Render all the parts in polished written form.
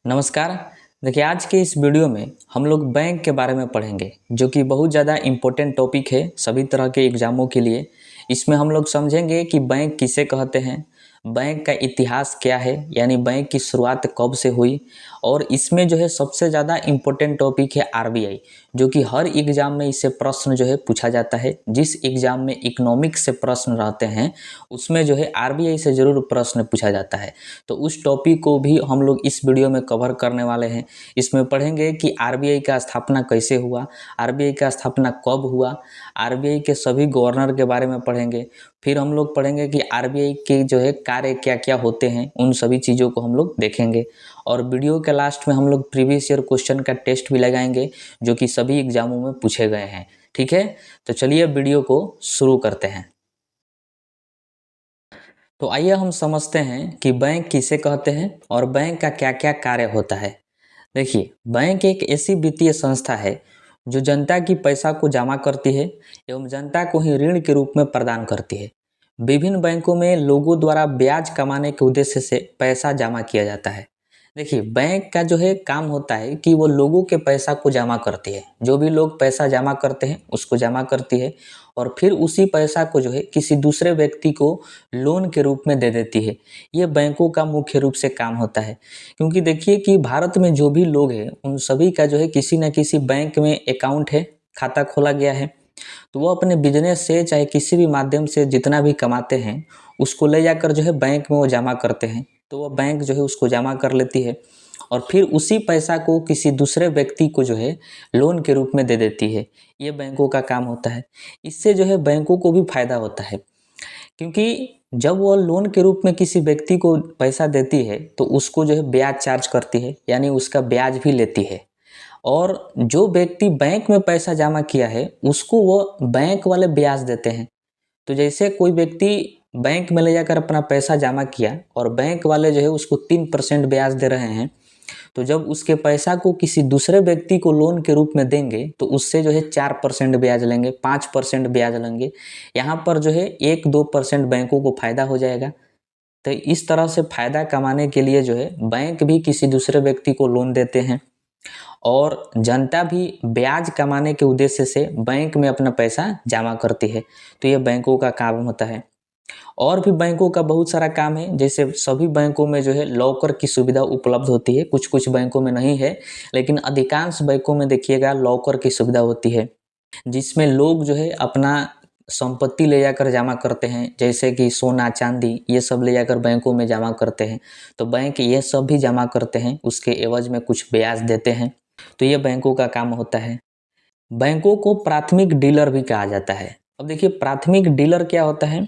नमस्कार। देखिए, आज के इस वीडियो में हम लोग बैंक के बारे में पढ़ेंगे, जो कि बहुत ज़्यादा इम्पोर्टेंट टॉपिक है सभी तरह के एग्ज़ामों के लिए। इसमें हम लोग समझेंगे कि बैंक किसे कहते हैं, बैंक का इतिहास क्या है, यानी बैंक की शुरुआत कब से हुई। और इसमें जो है सबसे ज़्यादा इम्पोर्टेंट टॉपिक है आरबीआई, जो कि हर एग्ज़ाम में इससे प्रश्न जो है पूछा जाता है। जिस एग्ज़ाम में इकोनॉमिक्स से प्रश्न रहते हैं उसमें जो है आरबीआई से ज़रूर प्रश्न पूछा जाता है। तो उस टॉपिक को भी हम लोग इस वीडियो में कवर करने वाले हैं। इसमें पढ़ेंगे कि आरबीआई का स्थापना कैसे हुआ, आरबीआई का स्थापना कब हुआ, आरबीआई के सभी गवर्नर के बारे में पढ़ेंगे। फिर हम लोग पढ़ेंगे कि आरबीआई के जो है कार्य क्या क्या होते हैं, उन सभी चीज़ों को हम लोग देखेंगे। और वीडियो के लास्ट में हम लोग प्रीवियस ईयर क्वेश्चन का टेस्ट भी लगाएंगे, जो कि सभी एग्जामों में पूछे गए हैं। ठीक है, तो चलिए वीडियो को शुरू करते हैं। तो आइए हम समझते हैं कि बैंक किसे कहते हैं और बैंक का क्या क्या कार्य होता है। देखिए, बैंक एक ऐसी वित्तीय संस्था है जो जनता की पैसा को जमा करती है एवं जनता को ही ऋण के रूप में प्रदान करती है। विभिन्न बैंकों में लोगों द्वारा ब्याज कमाने के उद्देश्य से पैसा जमा किया जाता है। देखिए, बैंक का जो है काम होता है कि वो लोगों के पैसा को जमा करती है। जो भी लोग पैसा जमा करते हैं उसको जमा करती है और फिर उसी पैसा को जो है किसी दूसरे व्यक्ति को लोन के रूप में दे देती है। ये बैंकों का मुख्य रूप से काम होता है। क्योंकि देखिए कि भारत में जो भी लोग हैं उन सभी का जो है किसी न किसी बैंक में अकाउंट है, खाता खोला गया है। तो वो अपने बिजनेस से चाहे किसी भी माध्यम से जितना भी कमाते हैं उसको ले जाकर जो है बैंक में वो जमा करते हैं। तो वो बैंक जो है उसको जमा कर लेती है और फिर उसी पैसा को किसी दूसरे व्यक्ति को जो है लोन के रूप में दे देती है। ये बैंकों का काम होता है। इससे जो है बैंकों को भी फायदा होता है, क्योंकि जब वो लोन के रूप में किसी व्यक्ति को पैसा देती है तो उसको जो है ब्याज चार्ज करती है, यानी उसका ब्याज भी लेती है। और जो व्यक्ति बैंक में पैसा जमा किया है उसको वो बैंक वाले ब्याज देते हैं। तो जैसे कोई व्यक्ति बैंक में ले जाकर अपना पैसा जमा किया और बैंक वाले जो है उसको 3% ब्याज दे रहे हैं, तो जब उसके पैसा को किसी दूसरे व्यक्ति को लोन के रूप में देंगे तो उससे जो है 4% ब्याज लेंगे, 5% ब्याज लेंगे। यहाँ पर जो है 1-2% बैंकों को फायदा हो जाएगा। तो इस तरह से फायदा कमाने के लिए जो है बैंक भी किसी दूसरे व्यक्ति को लोन देते हैं और जनता भी ब्याज कमाने के उद्देश्य से बैंक में अपना पैसा जमा करती है। तो ये बैंकों का काम होता है। और भी बैंकों का बहुत सारा काम है। जैसे सभी बैंकों में जो है लॉकर की सुविधा उपलब्ध होती है, कुछ कुछ बैंकों में नहीं है, लेकिन अधिकांश बैंकों में देखिएगा लॉकर की सुविधा होती है, जिसमें लोग जो है अपना संपत्ति ले जाकर जमा करते हैं। जैसे कि सोना चांदी ये सब ले जाकर बैंकों में जमा करते हैं। तो बैंक ये सब भी जमा करते हैं, उसके एवज में कुछ ब्याज देते हैं। तो ये बैंकों का काम होता है। बैंकों को प्राथमिक डीलर भी कहा जाता है। अब देखिए, प्राथमिक डीलर क्या होता है।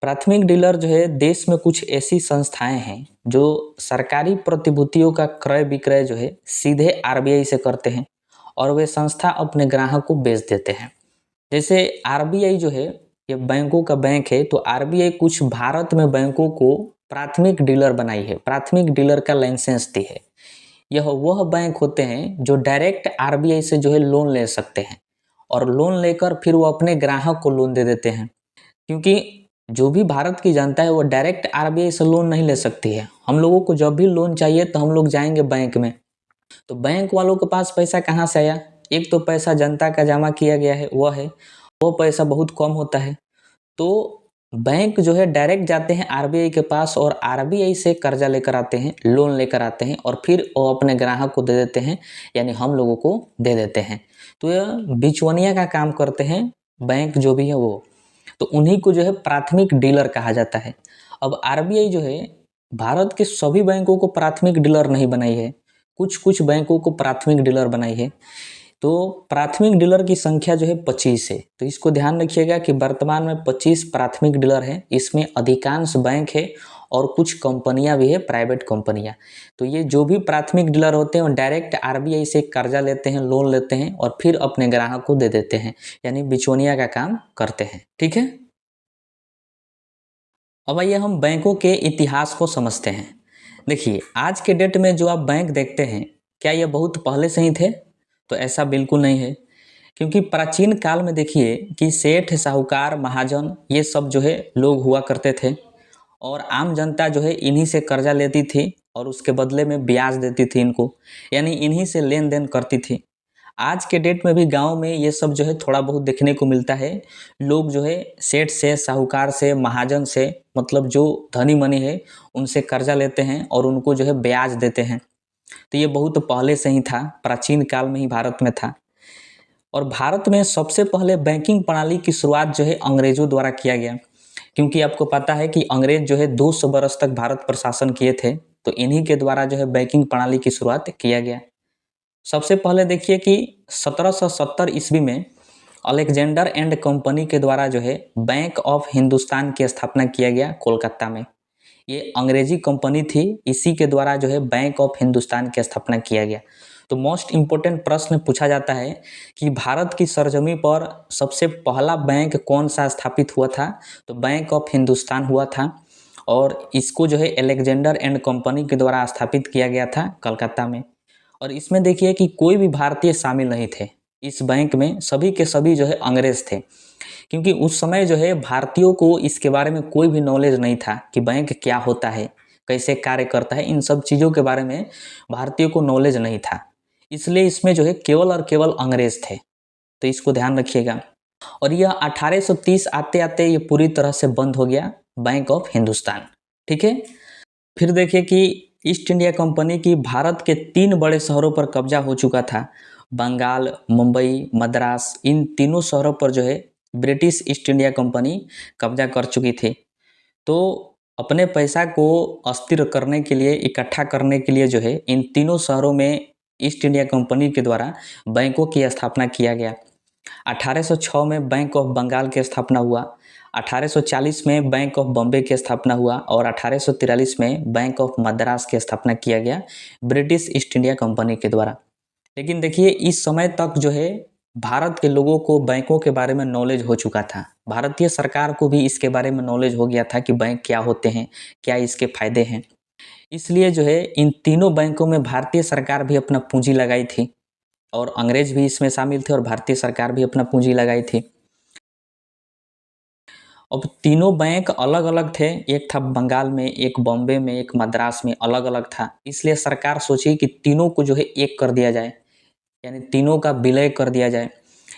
प्राथमिक डीलर जो है देश में कुछ ऐसी संस्थाएं हैं जो सरकारी प्रतिभूतियों का क्रय विक्रय जो है सीधे आरबीआई से करते हैं और वे संस्था अपने ग्राहक को बेच देते हैं। जैसे आरबीआई जो है ये बैंकों का बैंक है, तो आरबीआई कुछ भारत में बैंकों को प्राथमिक डीलर बनाई है, प्राथमिक डीलर का लाइसेंस दी है। यह वह बैंक होते हैं जो डायरेक्ट आरबीआई से जो है लोन ले सकते हैं और लोन लेकर फिर वो अपने ग्राहक को लोन दे देते हैं। क्योंकि जो भी भारत की जनता है वो डायरेक्ट आरबीआई से लोन नहीं ले सकती है। हम लोगों को जब भी लोन चाहिए तो हम लोग जाएंगे बैंक में। तो बैंक वालों के पास पैसा कहाँ से आया? एक तो पैसा जनता का जमा किया गया है, वो पैसा बहुत कम होता है। तो बैंक जो है डायरेक्ट जाते हैं आरबीआई के पास और आरबीआई से कर्जा लेकर आते हैं, लोन लेकर आते हैं और फिर वो अपने ग्राहक को दे देते हैं, यानी हम लोगों को दे देते हैं। तो यह बिचौनिया का काम करते हैं बैंक जो भी है वो। तो उन्हीं को जो है प्राथमिक डीलर कहा जाता है। अब आरबीआई जो है भारत के सभी बैंकों को प्राथमिक डीलर नहीं बनाई है, कुछ कुछ बैंकों को प्राथमिक डीलर बनाई है। तो प्राथमिक डीलर की संख्या जो है 25 है। तो इसको ध्यान रखिएगा कि वर्तमान में 25 प्राथमिक डीलर हैं। इसमें अधिकांश बैंक है और कुछ कंपनियां भी है, प्राइवेट कंपनियां। तो ये जो भी प्राथमिक डीलर होते हैं वो डायरेक्ट आरबीआई से कर्जा लेते हैं, लोन लेते हैं और फिर अपने ग्राहक को दे देते हैं, यानी बिचौनिया का काम करते हैं। ठीक है, अब आइए हम बैंकों के इतिहास को समझते हैं। देखिए, आज के डेट में जो आप बैंक देखते हैं, क्या ये बहुत पहले से ही थे? तो ऐसा बिल्कुल नहीं है। क्योंकि प्राचीन काल में देखिए कि सेठ, साहूकार, महाजन ये सब जो है लोग हुआ करते थे और आम जनता जो है इन्हीं से कर्जा लेती थी और उसके बदले में ब्याज देती थी इनको, यानी इन्हीं से लेन देन करती थी। आज के डेट में भी गांव में ये सब जो है थोड़ा बहुत देखने को मिलता है। लोग जो है सेठ से, साहूकार से, महाजन से, मतलब जो धनी मनी है उनसे कर्जा लेते हैं और उनको जो है ब्याज देते हैं। तो ये बहुत पहले से ही था, प्राचीन काल में ही भारत में था। और भारत में सबसे पहले बैंकिंग प्रणाली की शुरुआत जो है अंग्रेजों द्वारा किया गया, क्योंकि आपको पता है कि अंग्रेज जो है 200 बरस तक भारत पर शासन किए थे, तो इन्हीं के द्वारा जो है बैंकिंग प्रणाली की शुरुआत किया गया। सबसे पहले देखिए कि 1770 ईस्वी में अलेक्जेंडर एंड कंपनी के द्वारा जो है बैंक ऑफ हिंदुस्तान की स्थापना किया गया कोलकाता में। ये अंग्रेजी कंपनी थी, इसी के द्वारा जो है बैंक ऑफ हिंदुस्तान की स्थापना किया गया। तो मोस्ट इम्पोर्टेंट प्रश्न पूछा जाता है कि भारत की सरजमी पर सबसे पहला बैंक कौन सा स्थापित हुआ था, तो बैंक ऑफ हिंदुस्तान हुआ था। और इसको जो है अलेक्जेंडर एंड कंपनी के द्वारा स्थापित किया गया था कलकत्ता में। और इसमें देखिए कि कोई भी भारतीय शामिल नहीं थे इस बैंक में, सभी के सभी जो है अंग्रेज थे, क्योंकि उस समय जो है भारतीयों को इसके बारे में कोई भी नॉलेज नहीं था कि बैंक क्या होता है, कैसे कार्य करता है, इन सब चीज़ों के बारे में भारतीयों को नॉलेज नहीं था। इसलिए इसमें जो है केवल और केवल अंग्रेज थे, तो इसको ध्यान रखिएगा। और यह 1830 आते आते ये पूरी तरह से बंद हो गया, बैंक ऑफ हिंदुस्तान। ठीक है। फिर देखिए कि ईस्ट इंडिया कंपनी की भारत के 3 बड़े शहरों पर कब्जा हो चुका था। बंगाल, मुंबई, मद्रास, इन तीनों शहरों पर जो है ब्रिटिश ईस्ट इंडिया कंपनी कब्जा कर चुकी थी। तो अपने पैसा को अस्थिर करने के लिए, इकट्ठा करने के लिए जो है इन तीनों शहरों में ईस्ट इंडिया कंपनी के द्वारा बैंकों की स्थापना किया गया। 1806 में बैंक ऑफ बंगाल की स्थापना हुआ, 1840 में बैंक ऑफ बॉम्बे की स्थापना हुआ और 1843 में बैंक ऑफ मद्रास की स्थापना किया गया ब्रिटिश ईस्ट इंडिया कंपनी के द्वारा। लेकिन देखिए इस समय तक जो है भारत के लोगों को बैंकों के बारे में नॉलेज हो चुका था, भारतीय सरकार को भी इसके बारे में नॉलेज हो गया था कि बैंक क्या होते हैं, क्या इसके फायदे हैं। इसलिए जो है इन तीनों बैंकों में भारतीय सरकार भी अपना पूंजी लगाई थी और अंग्रेज भी इसमें शामिल थे और भारतीय सरकार भी अपना पूंजी लगाई थी। अब तीनों बैंक अलग अलग थे, एक था बंगाल में, एक बॉम्बे में, एक मद्रास में, अलग अलग था। इसलिए सरकार सोची कि तीनों को जो है एक कर दिया जाए, यानी तीनों का विलय कर दिया जाए।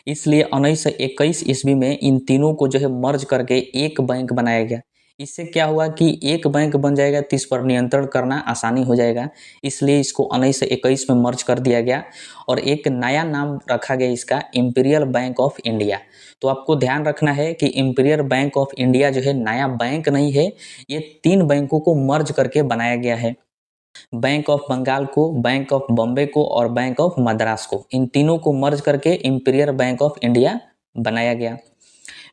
इसलिए 1921 ईस्वी में इन तीनों को जो है मर्ज करके एक बैंक बनाया गया। इससे क्या हुआ कि एक बैंक बन जाएगा तो इस पर नियंत्रण करना आसानी हो जाएगा, इसलिए इसको 1921 में मर्ज कर दिया गया और एक नया नाम रखा गया इसका, इंपीरियल बैंक ऑफ इंडिया। तो आपको ध्यान रखना है कि इंपीरियल बैंक ऑफ इंडिया जो है नया बैंक नहीं है, ये 3 बैंकों को मर्ज करके बनाया गया है। बैंक ऑफ बंगाल को, बैंक ऑफ बॉम्बे को और बैंक ऑफ मद्रास को, इन तीनों को मर्ज करके इंपीरियल बैंक ऑफ इंडिया बनाया गया।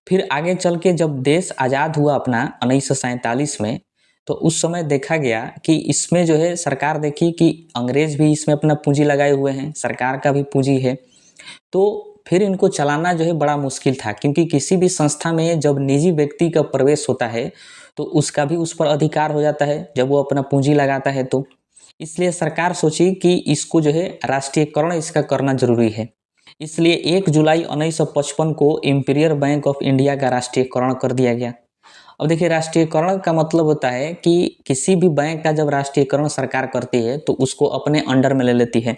फिर आगे चल के जब देश आज़ाद हुआ अपना 1947 में, तो उस समय देखा गया कि इसमें जो है सरकार देखी कि अंग्रेज भी इसमें अपना पूंजी लगाए हुए हैं, सरकार का भी पूंजी है, तो फिर इनको चलाना जो है बड़ा मुश्किल था, क्योंकि किसी भी संस्था में जब निजी व्यक्ति का प्रवेश होता है तो उसका भी उस पर अधिकार हो जाता है जब वो अपना पूंजी लगाता है। तो इसलिए सरकार सोची कि इसको जो है राष्ट्रीयकरण इसका करना जरूरी है। इसलिए 1 जुलाई 1955 को इंपीरियल बैंक ऑफ इंडिया का राष्ट्रीयकरण कर दिया गया। अब देखिए राष्ट्रीयकरण का मतलब होता है कि किसी भी बैंक का जब राष्ट्रीयकरण सरकार करती है तो उसको अपने अंडर में ले लेती है,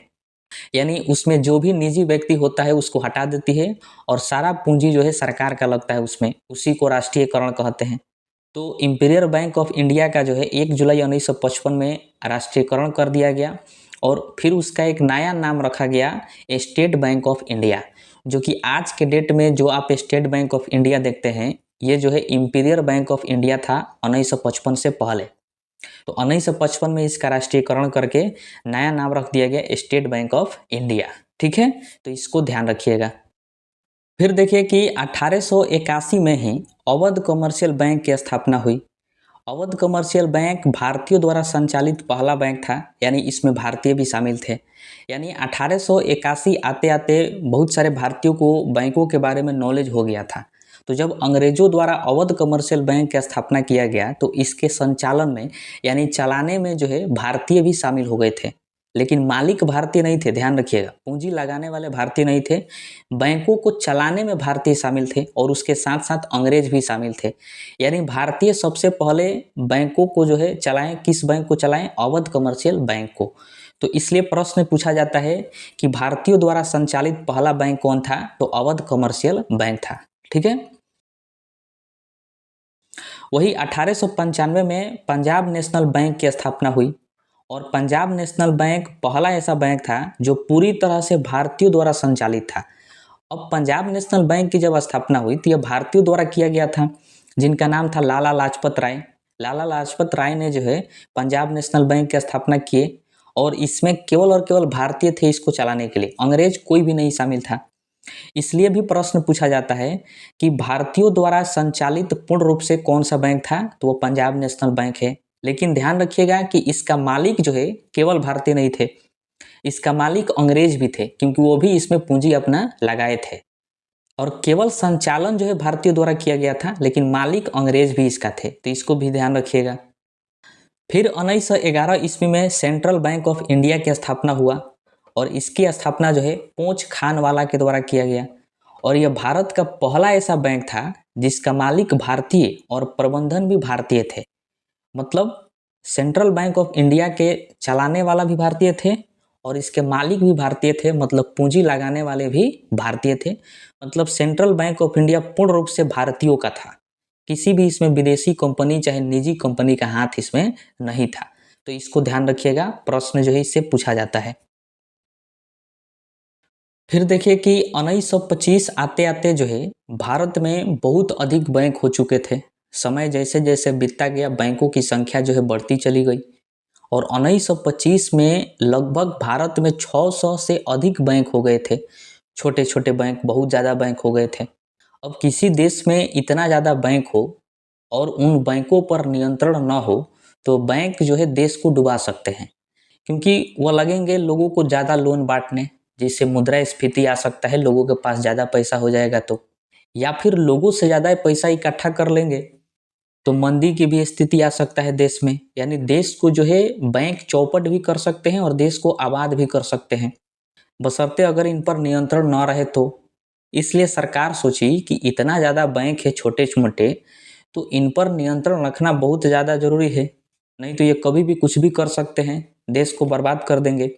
यानी उसमें जो भी निजी व्यक्ति होता है उसको हटा देती है और सारा पूंजी जो है सरकार का लगता है उसमें, उसी को राष्ट्रीयकरण कहते हैं। तो इंपीरियल बैंक ऑफ इंडिया का जो है 1 जुलाई 1955 में राष्ट्रीयकरण कर दिया गया और फिर उसका एक नया नाम रखा गया स्टेट बैंक ऑफ इंडिया, जो कि आज के डेट में जो आप स्टेट बैंक ऑफ इंडिया देखते हैं ये जो है इंपीरियल बैंक ऑफ इंडिया था 1955 से पहले। तो 1955 में इसका राष्ट्रीयकरण करके नया नाम रख दिया गया स्टेट बैंक ऑफ इंडिया। ठीक है, तो इसको ध्यान रखिएगा। फिर देखिए कि 1881 में ही अवध कमर्शियल बैंक की स्थापना हुई। अवध कमर्शियल बैंक भारतीयों द्वारा संचालित पहला बैंक था, यानी इसमें भारतीय भी शामिल थे। यानी 1881 आते आते बहुत सारे भारतीयों को बैंकों के बारे में नॉलेज हो गया था। तो जब अंग्रेजों द्वारा अवध कमर्शियल बैंक की स्थापना किया गया तो इसके संचालन में, यानी चलाने में जो है भारतीय भी शामिल हो गए थे। लेकिन मालिक भारतीय नहीं थे, ध्यान रखिएगा, पूंजी लगाने वाले भारतीय नहीं थे। बैंकों को चलाने में भारतीय शामिल थे और उसके साथ साथ अंग्रेज भी शामिल थे। यानी भारतीय सबसे पहले बैंकों को जो है चलाएं, किस बैंक को चलाएं? अवध कमर्शियल बैंक को। तो इसलिए प्रश्न पूछा जाता है कि भारतीयों द्वारा संचालित पहला बैंक कौन था? तो अवध कमर्शियल बैंक था। ठीक है। वही 1895 में पंजाब नेशनल बैंक की स्थापना हुई और पंजाब नेशनल बैंक पहला ऐसा बैंक था जो पूरी तरह से भारतीयों द्वारा संचालित था। अब पंजाब नेशनल बैंक की जब स्थापना हुई तो यह भारतीयों द्वारा किया गया था, जिनका नाम था लाला लाजपत राय। लाला लाजपत राय ने जो है पंजाब नेशनल बैंक की स्थापना किए और इसमें केवल और केवल भारतीय थे इसको चलाने के लिए, अंग्रेज कोई भी नहीं शामिल था। इसलिए भी प्रश्न पूछा जाता है कि भारतीयों द्वारा संचालित पूर्ण रूप से कौन सा बैंक था? तो वो पंजाब नेशनल बैंक है। लेकिन ध्यान रखिएगा कि इसका मालिक जो है केवल भारतीय नहीं थे, इसका मालिक अंग्रेज भी थे, क्योंकि वो भी इसमें पूंजी अपना लगाए थे। और केवल संचालन जो है भारतीयों द्वारा किया गया था, लेकिन मालिक अंग्रेज भी इसका थे, तो इसको भी ध्यान रखिएगा। फिर 1911 ईस्वी में सेंट्रल बैंक ऑफ इंडिया की स्थापना हुआ और इसकी स्थापना जो है पोंच खानवाला के द्वारा किया गया और यह भारत का पहला ऐसा बैंक था जिसका मालिक भारतीय और प्रबंधन भी भारतीय थे। मतलब सेंट्रल बैंक ऑफ इंडिया के चलाने वाला भी भारतीय थे और इसके मालिक भी भारतीय थे, मतलब पूंजी लगाने वाले भी भारतीय थे। मतलब सेंट्रल बैंक ऑफ इंडिया पूर्ण रूप से भारतीयों का था, किसी भी इसमें विदेशी कंपनी चाहे निजी कंपनी का हाथ इसमें नहीं था। तो इसको ध्यान रखिएगा, प्रश्न जो है इससे पूछा जाता है। फिर देखिए कि 1925 आते आते जो है भारत में बहुत अधिक बैंक हो चुके थे। समय जैसे जैसे बीतता गया बैंकों की संख्या जो है बढ़ती चली गई और 1925 में लगभग भारत में 600 से अधिक बैंक हो गए थे। छोटे छोटे बैंक, बहुत ज़्यादा बैंक हो गए थे। अब किसी देश में इतना ज़्यादा बैंक हो और उन बैंकों पर नियंत्रण न हो तो बैंक जो है देश को डुबा सकते हैं, क्योंकि वह लगेंगे लोगों को ज़्यादा लोन बांटने, जिससे मुद्रास्फीति आ सकता है, लोगों के पास ज़्यादा पैसा हो जाएगा तो, या फिर लोगों से ज़्यादा पैसा इकट्ठा कर लेंगे तो मंदी की भी स्थिति आ सकता है देश में। यानी देश को जो है बैंक चौपट भी कर सकते हैं और देश को आबाद भी कर सकते हैं, बशर्ते अगर इन पर नियंत्रण न रहे तो। इसलिए सरकार सोची कि इतना ज़्यादा बैंक है छोटे मोटे, तो इन पर नियंत्रण रखना बहुत ज़्यादा जरूरी है, नहीं तो ये कभी भी कुछ भी कर सकते हैं, देश को बर्बाद कर देंगे।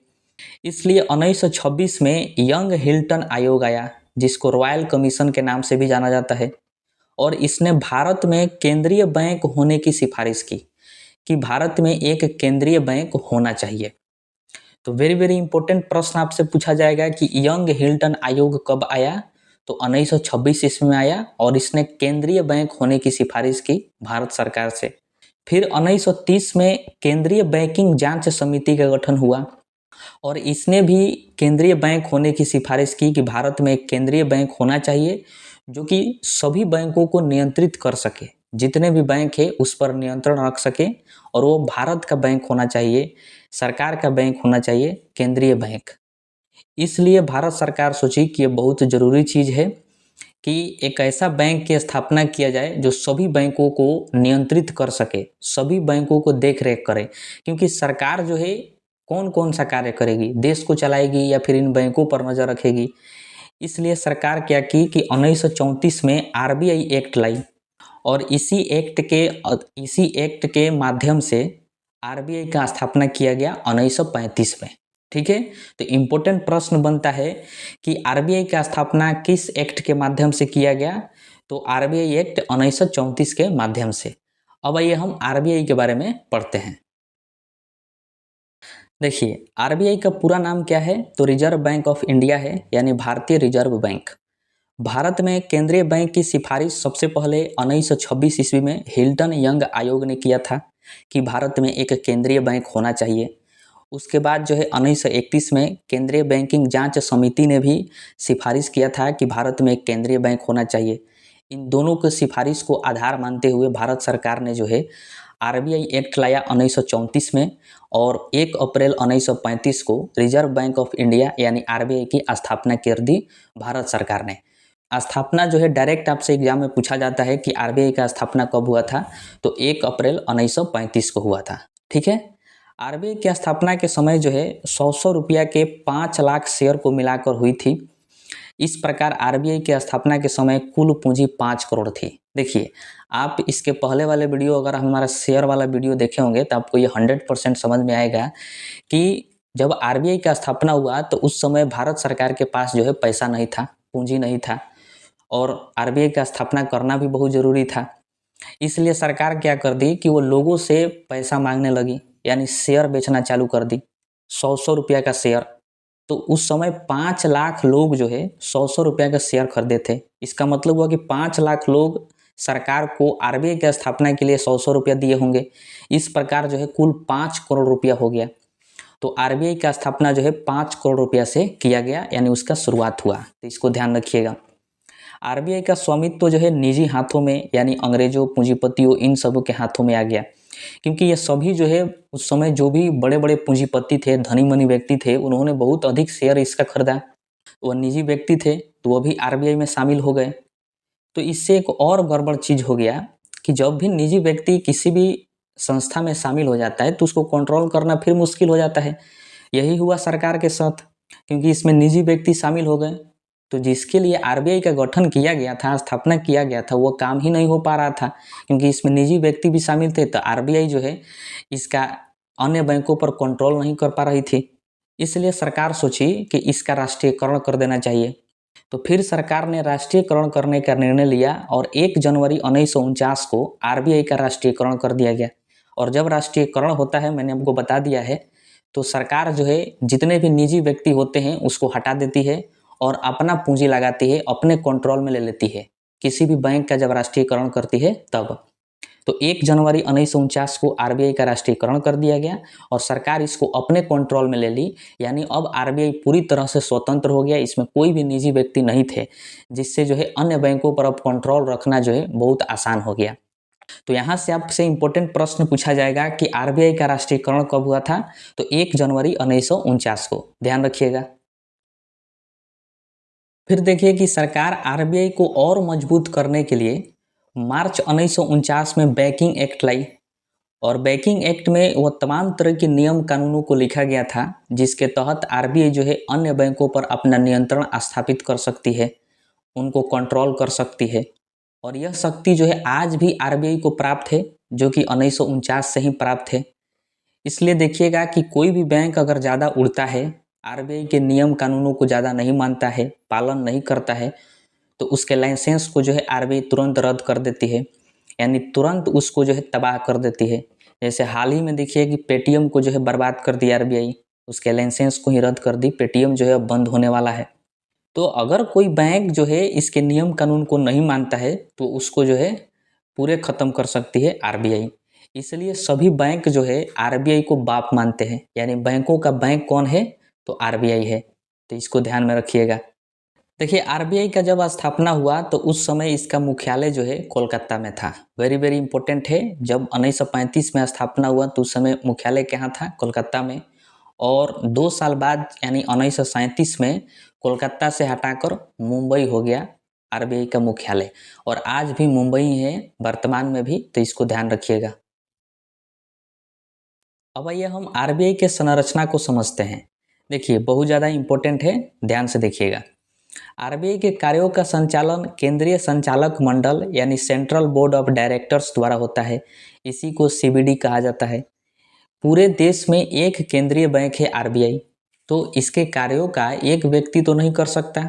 इसलिए 1926 में यंग हिल्टन आयोग आया, जिसको रॉयल कमीशन के नाम से भी जाना जाता है, और इसने भारत में केंद्रीय बैंक होने की सिफारिश की कि भारत में एक केंद्रीय बैंक होना चाहिए। तो वेरी वेरी इंपॉर्टेंट प्रश्न आपसे पूछा जाएगा कि यंग हिल्टन आयोग कब आया? तो 1926 ईस्वी में आया और इसने केंद्रीय बैंक होने की सिफारिश की भारत सरकार से। फिर 1930 में केंद्रीय बैंकिंग जांच समिति का गठन हुआ और इसने भी केंद्रीय बैंक होने की सिफारिश की कि भारत में एक केंद्रीय बैंक होना चाहिए जो कि सभी बैंकों को नियंत्रित कर सके, जितने भी बैंक है उस पर नियंत्रण रख सके, और वो भारत का बैंक होना चाहिए, सरकार का बैंक होना चाहिए, केंद्रीय बैंक। इसलिए भारत सरकार सोची कि ये बहुत ज़रूरी चीज़ है कि एक ऐसा बैंक की स्थापना किया जाए जो सभी बैंकों को नियंत्रित कर सके, सभी बैंकों को देख रेख करे, क्योंकि सरकार जो है कौन कौन सा कार्य करेगी, देश को चलाएगी या फिर इन बैंकों पर नज़र रखेगी। इसलिए सरकार क्या की कि 1934 में आरबीआई एक्ट लाई और इसी एक्ट के माध्यम से आरबीआई का स्थापना किया गया 1935 में। ठीक है, तो इम्पोर्टेंट प्रश्न बनता है कि आरबीआई का स्थापना किस एक्ट के माध्यम से किया गया? तो आरबीआई एक्ट 1934 के माध्यम से। अब आइए हम आरबीआई के बारे में पढ़ते हैं। देखिए, आरबीआई का पूरा नाम क्या है? तो रिजर्व बैंक ऑफ इंडिया है, यानी भारतीय रिजर्व बैंक। भारत में केंद्रीय बैंक की सिफारिश सबसे पहले 1926 ईस्वी में हिल्टन यंग आयोग ने किया था कि भारत में एक केंद्रीय बैंक होना चाहिए। उसके बाद जो है 1931 में केंद्रीय बैंकिंग जांच समिति ने भी सिफारिश किया था कि भारत में एक केंद्रीय बैंक होना चाहिए। इन दोनों की सिफारिश को आधार मानते हुए भारत सरकार ने जो है आरबीआई एक्ट लाया 1934 में और 1 अप्रैल 1935 को रिजर्व बैंक ऑफ इंडिया यानी आरबीआई की स्थापना कर दी भारत सरकार ने। स्थापना जो है डायरेक्ट आपसे एग्जाम में पूछा जाता है कि आरबीआई का स्थापना कब हुआ था? तो 1 अप्रैल 1935 को हुआ था। ठीक है, आरबीआई की स्थापना के समय जो है 100 रुपया के 5 लाख शेयर को मिलाकर हुई थी। इस प्रकार आरबीआई की स्थापना के समय कुल पूंजी 5 करोड़ थी। देखिए, आप इसके पहले वाले वीडियो अगर हमारा शेयर वाला वीडियो देखे होंगे तो आपको ये 100% समझ में आएगा कि जब आरबीआई का स्थापना हुआ तो उस समय भारत सरकार के पास जो है पैसा नहीं था, पूंजी नहीं था और आरबीआई का स्थापना करना भी बहुत ज़रूरी था। इसलिए सरकार क्या कर दी कि वो लोगों से पैसा मांगने लगी, यानी शेयर बेचना चालू कर दी, 100 रुपया का शेयर। तो उस समय 5 लाख लोग जो है 100 रुपया का शेयर खरीदे थे। इसका मतलब हुआ कि 5 लाख लोग सरकार को आरबीआई की स्थापना के लिए 100 रुपया दिए होंगे। इस प्रकार जो है कुल 5 करोड़ रुपया हो गया। तो आरबीआई का स्थापना जो है 5 करोड़ रुपया से किया गया, यानी उसका शुरुआत हुआ। तो इसको ध्यान रखिएगा। आरबीआई का स्वामित्व जो है निजी हाथों में, यानी अंग्रेजों, पूंजीपतियों, इन सबों के हाथों में आ गया, क्योंकि ये सभी जो है उस समय जो भी बड़े बड़े पूंजीपति थे, धनी मनी व्यक्ति थे, उन्होंने बहुत अधिक शेयर इसका खरीदा। वह निजी व्यक्ति थे तो वह भी आरबीआई में शामिल हो गए। तो इससे एक और गड़बड़ चीज हो गया कि जब भी निजी व्यक्ति किसी भी संस्था में शामिल हो जाता है तो उसको कंट्रोल करना फिर मुश्किल हो जाता है। यही हुआ सरकार के साथ, क्योंकि इसमें निजी व्यक्ति शामिल हो गए। तो जिसके लिए आरबीआई का गठन किया गया था, स्थापना किया गया था, वो काम ही नहीं हो पा रहा था, क्योंकि इसमें निजी व्यक्ति भी शामिल थे। तो आरबीआई जो है इसका अन्य बैंकों पर कंट्रोल नहीं कर पा रही थी। इसलिए सरकार सोची कि इसका राष्ट्रीयकरण कर देना चाहिए। तो फिर सरकार ने राष्ट्रीयकरण करने का निर्णय लिया और 1 जनवरी 1949 को आरबीआई का राष्ट्रीयकरण कर दिया गया। और जब राष्ट्रीयकरण होता है, मैंने आपको बता दिया है, तो सरकार जो है जितने भी निजी व्यक्ति होते हैं उसको हटा देती है और अपना पूंजी लगाती है, अपने कंट्रोल में ले लेती है। किसी भी बैंक का जब राष्ट्रीयकरण करती है तब। तो 1 जनवरी 1949 को आरबीआई का राष्ट्रीयकरण कर दिया गया और सरकार इसको अपने कंट्रोल में ले ली, यानी अब आरबीआई पूरी तरह से स्वतंत्र हो गया। इसमें कोई भी निजी व्यक्ति नहीं थे, जिससे जो है अन्य बैंकों पर अब कंट्रोल रखना जो है बहुत आसान हो गया। तो यहाँ से आपसे इंपॉर्टेंट प्रश्न पूछा जाएगा कि आरबीआई का राष्ट्रीयकरण कब हुआ था? तो 1 जनवरी 1949 को, ध्यान रखिएगा। फिर देखिए कि सरकार आरबीआई को और मजबूत करने के लिए मार्च 1949 में बैंकिंग एक्ट लाई। और बैंकिंग एक्ट में वह तमाम तरह के नियम कानूनों को लिखा गया था जिसके तहत आरबीआई जो है अन्य बैंकों पर अपना नियंत्रण स्थापित कर सकती है, उनको कंट्रोल कर सकती है। और यह शक्ति जो है आज भी आरबीआई को प्राप्त है, जो कि 1949 से ही प्राप्त है। इसलिए देखिएगा कि कोई भी बैंक अगर ज़्यादा उड़ता है, आरबीआई के नियम कानूनों को ज़्यादा नहीं मानता है, पालन नहीं करता है, तो उसके लाइसेंस को जो है आरबीआई तुरंत रद्द कर देती है, यानी तुरंत उसको जो है तबाह कर देती है। जैसे हाल ही में देखिए कि पेटीएम को जो है बर्बाद कर दिया आरबीआई, उसके लाइसेंस को ही रद्द कर दी। पेटीएम जो है अब बंद होने वाला है। तो अगर कोई बैंक जो है इसके नियम कानून को नहीं मानता है तो उसको जो है पूरे ख़त्म कर सकती है आरबीआई। इसलिए सभी बैंक जो है आरबीआई को बाप मानते हैं, यानी बैंकों का बैंक कौन है? तो आरबीआई है। तो इसको ध्यान में रखिएगा। देखिए, आरबीआई का जब स्थापना हुआ तो उस समय इसका मुख्यालय जो है कोलकाता में था। वेरी वेरी इंपॉर्टेंट है। जब 1935 में स्थापना हुआ तो उस समय मुख्यालय कहाँ था? कोलकाता में। और 2 साल बाद यानी 1937 में कोलकाता से हटाकर मुंबई हो गया आरबीआई का मुख्यालय। और आज भी मुंबई है वर्तमान में भी, तो इसको ध्यान रखिएगा। अब आइए हम आरबीआई के संरचना को समझते हैं। देखिए, बहुत ज़्यादा इंपॉर्टेंट है, ध्यान से देखिएगा। आरबीआई के कार्यों का संचालन केंद्रीय संचालक मंडल यानी सेंट्रल बोर्ड ऑफ डायरेक्टर्स द्वारा होता है। इसी को सीबीडी कहा जाता है। पूरे देश में एक केंद्रीय बैंक है आरबीआई, तो इसके कार्यों का एक व्यक्ति तो नहीं कर सकता,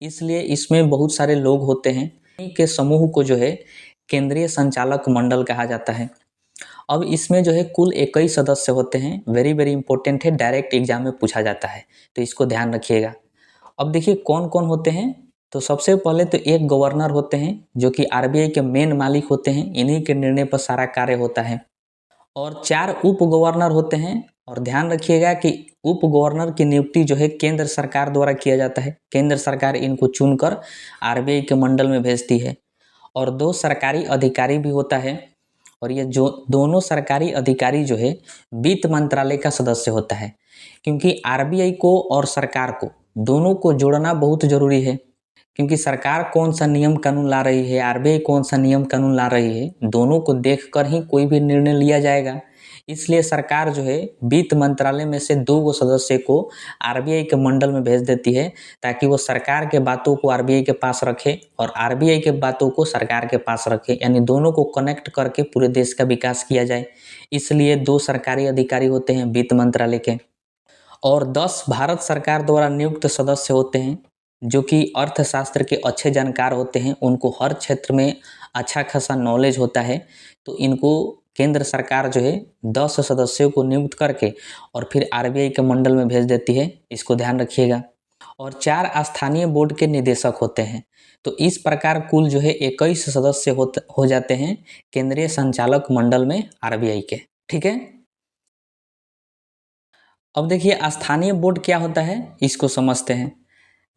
इसलिए इसमें बहुत सारे लोग होते हैं। इन्हीं के समूह को जो है केंद्रीय संचालक मंडल कहा जाता है। अब इसमें जो है कुल 21 सदस्य होते हैं। वेरी वेरी इंपॉर्टेंट है, डायरेक्ट एग्जाम में पूछा जाता है, तो इसको ध्यान रखिएगा। अब देखिए कौन कौन होते हैं। तो सबसे पहले तो एक गवर्नर होते हैं जो कि आरबीआई के मेन मालिक होते हैं, इन्हीं के निर्णय पर सारा कार्य होता है। और 4 उप गवर्नर होते हैं। और ध्यान रखिएगा कि उप गवर्नर की नियुक्ति जो है केंद्र सरकार द्वारा किया जाता है। केंद्र सरकार इनको चुनकर आरबीआई के मंडल में भेजती है। और 2 सरकारी अधिकारी भी होता है। और ये जो दोनों सरकारी अधिकारी जो है वित्त मंत्रालय का सदस्य होता है, क्योंकि आरबीआई को और सरकार को दोनों को जोड़ना बहुत ज़रूरी है। क्योंकि सरकार कौन सा नियम कानून ला रही है, आरबीआई कौन सा नियम कानून ला रही है, दोनों को देखकर ही कोई भी निर्णय लिया जाएगा। इसलिए सरकार जो है वित्त मंत्रालय में से 2 सदस्य को आरबीआई के मंडल में भेज देती है, ताकि वो सरकार के बातों को आरबीआई के पास रखे और आरबीआई के बातों को सरकार के पास रखे, यानी दोनों को कनेक्ट करके पूरे देश का विकास किया जाए। इसलिए 2 सरकारी अधिकारी होते हैं वित्त मंत्रालय के, और 10 भारत सरकार द्वारा नियुक्त सदस्य होते हैं जो कि अर्थशास्त्र के अच्छे जानकार होते हैं। उनको हर क्षेत्र में अच्छा खासा नॉलेज होता है। तो इनको केंद्र सरकार जो है 10 सदस्यों को नियुक्त करके और फिर आरबीआई के मंडल में भेज देती है, इसको ध्यान रखिएगा। और 4 स्थानीय बोर्ड के निदेशक होते हैं। तो इस प्रकार कुल जो है 21 सदस्य हो जाते हैं केंद्रीय संचालक मंडल में आरबीआई के। ठीक है, अब देखिए स्थानीय बोर्ड क्या होता है, इसको समझते हैं।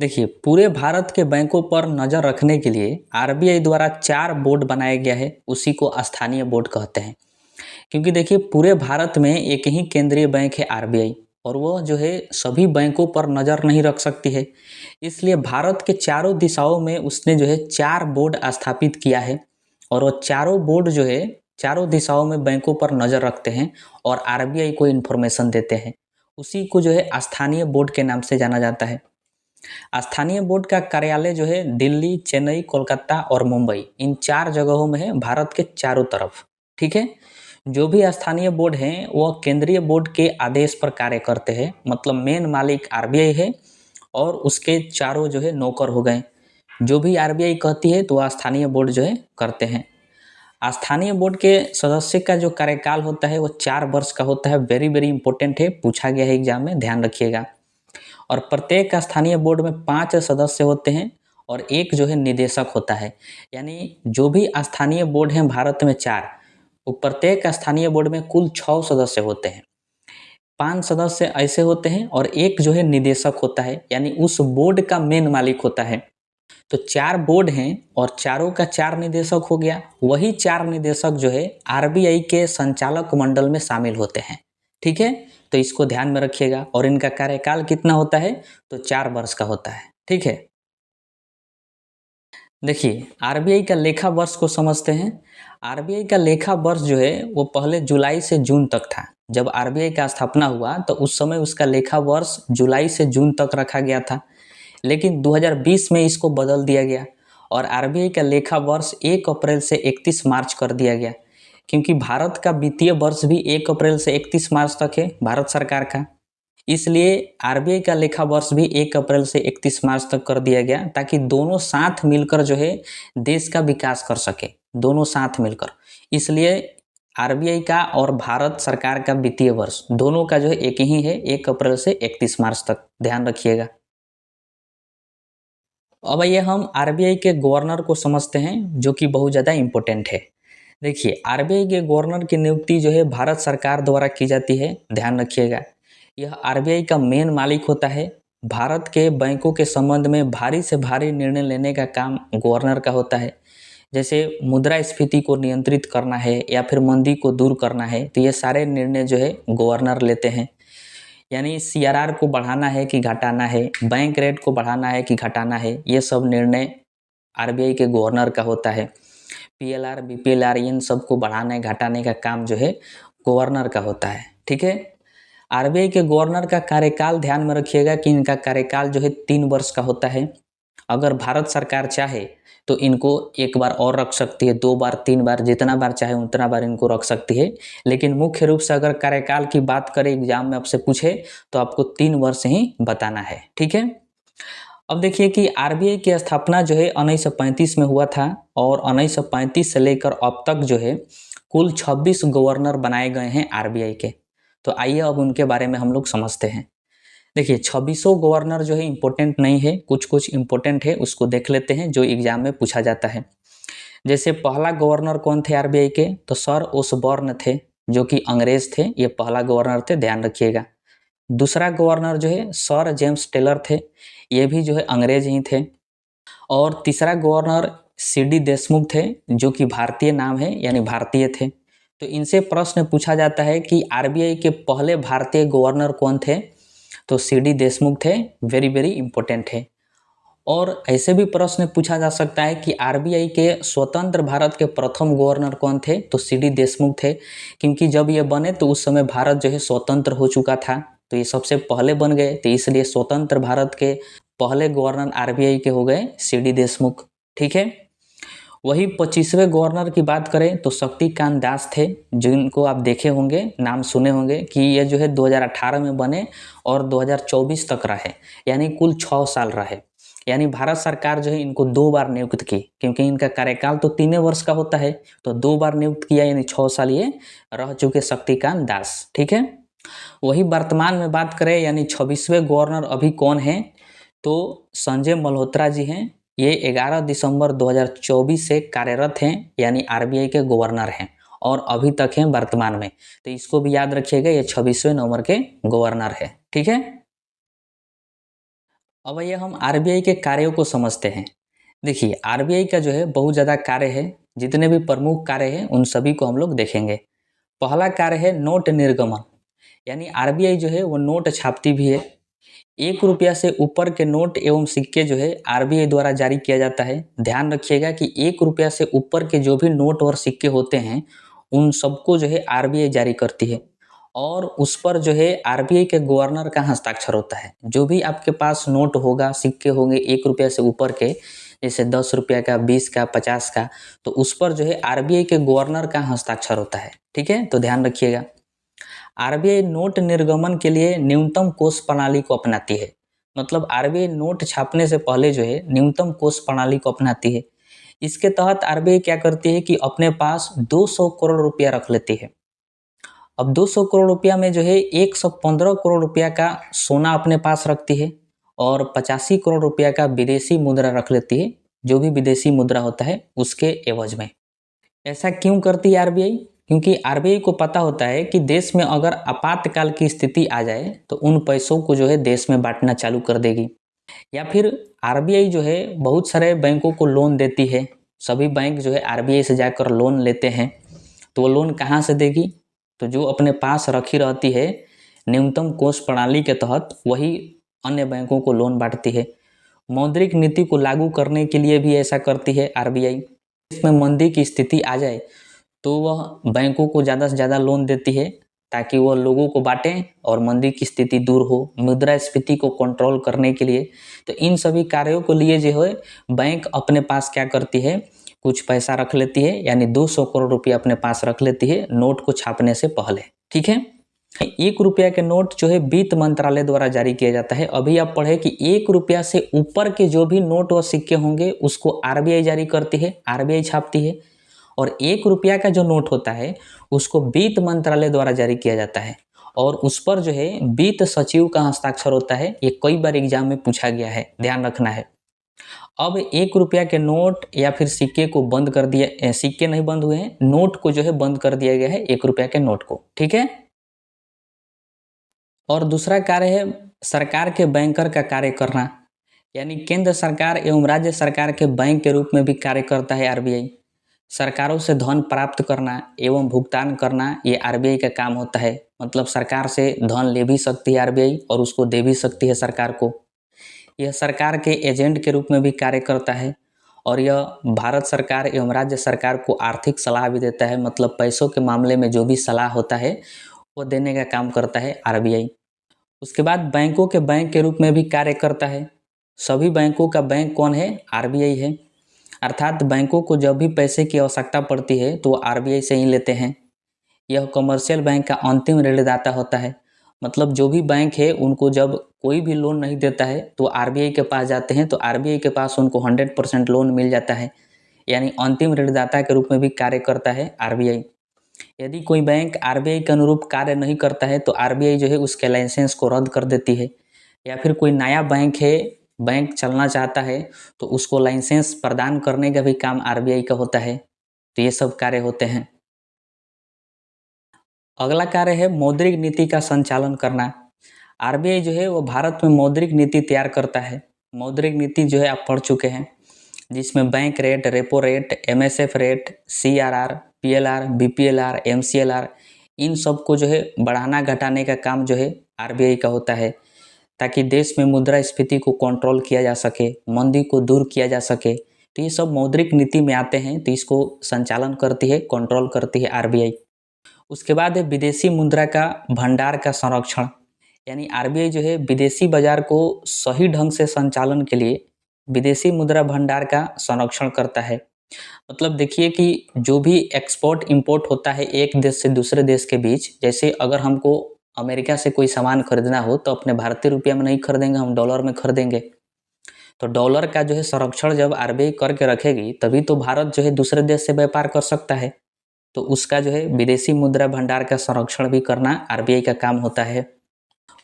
देखिए, पूरे भारत के बैंकों पर नज़र रखने के लिए आरबीआई द्वारा 4 बोर्ड बनाया गया है, उसी को स्थानीय बोर्ड कहते हैं। क्योंकि देखिए पूरे भारत में एक ही केंद्रीय बैंक है आरबीआई, और वो जो है सभी बैंकों पर नज़र नहीं रख सकती है। इसलिए भारत के चारों दिशाओं में उसने जो है 4 बोर्ड स्थापित किया है, और वो चारों बोर्ड जो है चारों दिशाओं में बैंकों पर नज़र रखते हैं और आरबीआई को इन्फॉर्मेशन देते हैं। उसी को जो है स्थानीय बोर्ड के नाम से जाना जाता है। स्थानीय बोर्ड का कार्यालय जो है दिल्ली, चेन्नई, कोलकाता और मुंबई, इन 4 जगहों में है भारत के चारों तरफ। ठीक है, जो भी स्थानीय बोर्ड हैं वो केंद्रीय बोर्ड के आदेश पर कार्य करते हैं, मतलब मेन मालिक आरबीआई है और उसके चारों जो है नौकर हो गए। जो भी आरबीआई कहती है तो वह स्थानीय बोर्ड जो है करते हैं। स्थानीय बोर्ड के सदस्य का जो कार्यकाल होता है वो 4 वर्ष का होता है। वेरी वेरी इंपॉर्टेंट है, पूछा गया है एग्जाम में, ध्यान रखिएगा। और प्रत्येक स्थानीय बोर्ड में 5 सदस्य होते हैं और एक जो है निदेशक होता है। यानी जो भी स्थानीय बोर्ड हैं भारत में 4, वो प्रत्येक स्थानीय बोर्ड में कुल 6 सदस्य होते हैं। 5 सदस्य ऐसे होते हैं और एक जो है निदेशक होता है, यानी उस बोर्ड का मेन मालिक होता है। तो 4 बोर्ड हैं और चारों का 4 निदेशक हो गया। वही 4 निदेशक जो है आरबीआई के संचालक मंडल में शामिल होते हैं। ठीक है, तो इसको ध्यान में रखिएगा। और इनका कार्यकाल कितना होता है, तो 4 वर्ष का होता है। ठीक है, देखिए आरबीआई का लेखा वर्ष को समझते हैं। आरबीआई का लेखा वर्ष जो है वो पहले जुलाई से जून तक था। जब आरबीआई का स्थापना हुआ तो उस समय उसका लेखा वर्ष जुलाई से जून तक रखा गया था, लेकिन 2020 में इसको बदल दिया गया और आरबीआई का लेखा वर्ष 1 अप्रैल से 31 मार्च कर दिया गया। क्योंकि भारत का वित्तीय वर्ष भी 1 अप्रैल से 31 मार्च तक है भारत सरकार का, इसलिए आरबीआई का लेखा वर्ष भी 1 अप्रैल से 31 मार्च तक कर दिया गया, ताकि दोनों साथ मिलकर जो है देश का विकास कर सके, दोनों साथ मिलकर। इसलिए आरबीआई का और भारत सरकार का वित्तीय वर्ष दोनों का जो है एक ही है, 1 अप्रैल से 31 मार्च तक, ध्यान रखिएगा। अब आइए हम आरबीआई के गवर्नर को समझते हैं, जो कि बहुत ज़्यादा इम्पोर्टेंट है। देखिए आरबीआई के गवर्नर की नियुक्ति जो है भारत सरकार द्वारा की जाती है, ध्यान रखिएगा। यह आरबीआई का मेन मालिक होता है। भारत के बैंकों के संबंध में भारी से भारी निर्णय लेने का काम गवर्नर का होता है। जैसे मुद्रास्फीति को नियंत्रित करना है या फिर मंदी को दूर करना है, तो ये सारे निर्णय जो है गवर्नर लेते हैं। यानी सीआरआर को बढ़ाना है कि घटाना है, बैंक रेट को बढ़ाना है कि घटाना है, ये सब निर्णय आरबीआई के गवर्नर का होता है। पीएलआर, बीपीएलआर, इन सबको बढ़ाने घटाने का काम जो है गवर्नर का होता है। ठीक है, आरबीआई के गवर्नर का कार्यकाल ध्यान में रखिएगा कि इनका कार्यकाल जो है 3 वर्ष का होता है। अगर भारत सरकार चाहे तो इनको 1 बार और रख सकती है, 2 बार, 3 बार, जितना बार चाहे उतना बार इनको रख सकती है। लेकिन मुख्य रूप से अगर कार्यकाल की बात करें, एग्जाम में आपसे पूछे तो आपको 3 वर्ष ही बताना है। ठीक है, अब देखिए कि आरबीआई की स्थापना जो है 1935 में हुआ था और 1935 से लेकर अब तक जो है कुल 26 गवर्नर बनाए गए हैं आरबीआई के। तो आइए अब उनके बारे में हम लोग समझते हैं। देखिए 26 गवर्नर जो है इम्पोर्टेंट नहीं है, कुछ कुछ इम्पोर्टेंट है, उसको देख लेते हैं जो एग्जाम में पूछा जाता है। जैसे पहला गवर्नर कौन थे आरबीआई के, तो सर ओसबॉर्न थे, जो कि अंग्रेज थे, ये पहला गवर्नर थे, ध्यान रखिएगा। दूसरा गवर्नर जो है सर जेम्स टेलर थे, ये भी जो है अंग्रेज ही थे। और तीसरा गवर्नर सीडी देशमुख थे, जो कि भारतीय नाम है, यानी भारतीय थे। तो इनसे प्रश्न पूछा जाता है कि आरबीआई के पहले भारतीय गवर्नर कौन थे, तो सीडी देशमुख थे, वेरी वेरी इंपॉर्टेंट है। और ऐसे भी प्रश्न पूछा जा सकता है कि आरबीआई के स्वतंत्र भारत के प्रथम गवर्नर कौन थे, तो सीडी देशमुख थे, क्योंकि जब ये बने तो उस समय भारत जो है स्वतंत्र हो चुका था, तो ये सबसे पहले बन गए, तो इसलिए स्वतंत्र भारत के पहले गवर्नर आरबीआई के हो गए सीडी देशमुख। ठीक है। वही 25वें गवर्नर की बात करें तो शक्तिकांत दास थे, जिनको आप देखे होंगे, नाम सुने होंगे कि ये जो है 2018 में बने और 2024 तक रहे, यानी कुल 6 साल रहे। यानी भारत सरकार जो है इनको 2 बार नियुक्त की, क्योंकि इनका कार्यकाल तो 3 वर्ष का होता है, तो 2 बार नियुक्त किया, यानी 6 साल ये रह चुके शक्तिकांत दास। ठीक है। वही वर्तमान में बात करें यानी 26वें गवर्नर अभी कौन है, तो संजय मल्होत्रा जी हैं। ये 11 दिसंबर 2024 से कार्यरत हैं, यानी आरबीआई के गवर्नर हैं और अभी तक हैं वर्तमान में, तो इसको भी याद रखिएगा, ये 26वें नंबर के गवर्नर है। ठीक है। अब ये हम आरबीआई के कार्यों को समझते हैं। देखिए आरबीआई का जो है बहुत ज़्यादा कार्य है, जितने भी प्रमुख कार्य हैं उन सभी को हम लोग देखेंगे। पहला कार्य है नोट निर्गमन, यानी आरबीआई जो है वो नोट छापती भी है। 1 रुपया से ऊपर के नोट एवं सिक्के जो है आरबीआई द्वारा जारी किया जाता है। ध्यान रखिएगा कि 1 रुपया से ऊपर के जो भी नोट और सिक्के होते हैं उन सबको जो है आरबीआई जारी करती है, और उस पर जो है आरबीआई के गवर्नर का हस्ताक्षर होता है। जो भी आपके पास नोट होगा, सिक्के होंगे 1 रुपया से ऊपर के, जैसे 10 रुपया का, 20 का, 50 का, तो उस पर जो है आरबीआई के गवर्नर का हस्ताक्षर होता है। ठीक है, तो ध्यान रखिएगा। आरबीआई नोट निर्गमन के लिए न्यूनतम कोष प्रणाली को अपनाती है, मतलब आरबीआई नोट छापने से पहले जो है न्यूनतम कोष प्रणाली को अपनाती है। इसके तहत आरबीआई क्या करती है कि अपने पास 200 करोड़ रुपया रख लेती है। अब 200 करोड़ रुपया में जो है 115 करोड़ रुपया का सोना अपने पास रखती है और 85 करोड़ रुपया का विदेशी मुद्रा रख लेती है, जो भी विदेशी मुद्रा होता है उसके एवज में। ऐसा क्यों करती है आरबीआई? क्योंकि आरबीआई को पता होता है कि देश में अगर आपातकाल की स्थिति आ जाए तो उन पैसों को जो है देश में बांटना चालू कर देगी। या फिर आरबीआई जो है बहुत सारे बैंकों को लोन देती है। सभी बैंक जो है आरबीआई से जाकर लोन लेते हैं, तो वो लोन कहाँ से देगी? तो जो अपने पास रखी रहती है न्यूनतम कोष प्रणाली के तहत, वही अन्य बैंकों को लोन बांटती है। मौद्रिक नीति को लागू करने के लिए भी ऐसा करती है आरबीआई। इसमें मंदी की स्थिति आ जाए तो वह बैंकों को ज़्यादा से ज़्यादा लोन देती है, ताकि वह लोगों को बांटें और मंदी की स्थिति दूर हो, मुद्रास्फीति को कंट्रोल करने के लिए। तो इन सभी कार्यों को लिए जो है बैंक अपने पास क्या करती है, कुछ पैसा रख लेती है, यानी 200 करोड़ रुपया अपने पास रख लेती है नोट को छापने से पहले। ठीक है। 1 रुपया के नोट जो है वित्त मंत्रालय द्वारा जारी किया जाता है। अभी आप पढ़े कि 1 रुपया से ऊपर के जो भी नोट और सिक्के होंगे उसको आरबीआई जारी करती है, आरबीआई छापती है, और 1 रुपया का जो नोट होता है उसको वित्त मंत्रालय द्वारा जारी किया जाता है, और उस पर जो है वित्त सचिव का हस्ताक्षर होता है। ये कई बार एग्जाम में पूछा गया है, ध्यान रखना है। अब 1 रुपया के नोट या फिर सिक्के को बंद कर दिया, सिक्के नहीं बंद हुए हैं, नोट को जो है बंद कर दिया गया है 1 रुपया के नोट को। ठीक है। और दूसरा कार्य है सरकार के बैंकर का कार्य करना, यानी केंद्र सरकार एवं राज्य सरकार के बैंक के रूप में भी कार्य करता है आरबीआई। सरकारों से धन प्राप्त करना एवं भुगतान करना ये आरबीआई का काम होता है। मतलब सरकार से धन ले भी सकती है आरबीआई और उसको दे भी सकती है सरकार को। यह सरकार के एजेंट के रूप में भी कार्य करता है, और यह भारत सरकार एवं राज्य सरकार को आर्थिक सलाह भी देता है। मतलब पैसों के मामले में जो भी सलाह होता है वो देने का काम करता है आरबीआई। उसके बाद बैंकों के बैंक के रूप में भी कार्य करता है। सभी बैंकों का बैंक कौन है? आरबीआई है। अर्थात बैंकों को जब भी पैसे की आवश्यकता पड़ती है तो वो आरबीआई से ही लेते हैं। यह कमर्शियल बैंक का अंतिम ऋणदाता होता है। मतलब जो भी बैंक है उनको जब कोई भी लोन नहीं देता है तो आरबीआई के पास जाते हैं, तो आरबीआई के पास उनको 100% लोन मिल जाता है, यानी अंतिम ऋणदाता के रूप में भी कार्य करता है आरबीआई। यदि कोई बैंक आरबीआई के अनुरूप कार्य नहीं करता है तो आरबीआई जो है उसके लाइसेंस को रद्द कर देती है। या फिर कोई नया बैंक है, बैंक चलना चाहता है, तो उसको लाइसेंस प्रदान करने का भी काम आरबीआई का होता है। तो ये सब कार्य होते हैं। अगला कार्य है मौद्रिक नीति का संचालन करना। आरबीआई जो है वो भारत में मौद्रिक नीति तैयार करता है। मौद्रिक नीति जो है आप पढ़ चुके हैं, जिसमें bank rate, repo rate, MSF rate, CRR, PLR, BPLR, MCLR, इन सब को जो है बढ़ाना घटाने का काम जो है आरबीआई का होता है। ताकि देश में मुद्रास्फीति को कंट्रोल किया जा सके, मंदी को दूर किया जा सके। तो ये सब मौद्रिक नीति में आते हैं, तो इसको संचालन करती है, कंट्रोल करती है आरबीआई। उसके बाद है विदेशी मुद्रा का भंडार का संरक्षण, यानी आरबीआई जो है विदेशी बाजार को सही ढंग से संचालन के लिए विदेशी मुद्रा भंडार का संरक्षण करता है। मतलब देखिए कि जो भी एक्सपोर्ट इंपोर्ट होता है एक देश से दूसरे देश के बीच, जैसे अगर हमको अमेरिका से कोई सामान खरीदना हो तो अपने भारतीय रुपया में नहीं खरीदेंगे, हम डॉलर में खरीदेंगे। तो डॉलर का जो है संरक्षण जब आरबीआई करके रखेगी तभी तो भारत जो है दूसरे देश से व्यापार कर सकता है। तो उसका जो है विदेशी मुद्रा भंडार का संरक्षण भी करना आरबीआई का काम होता है।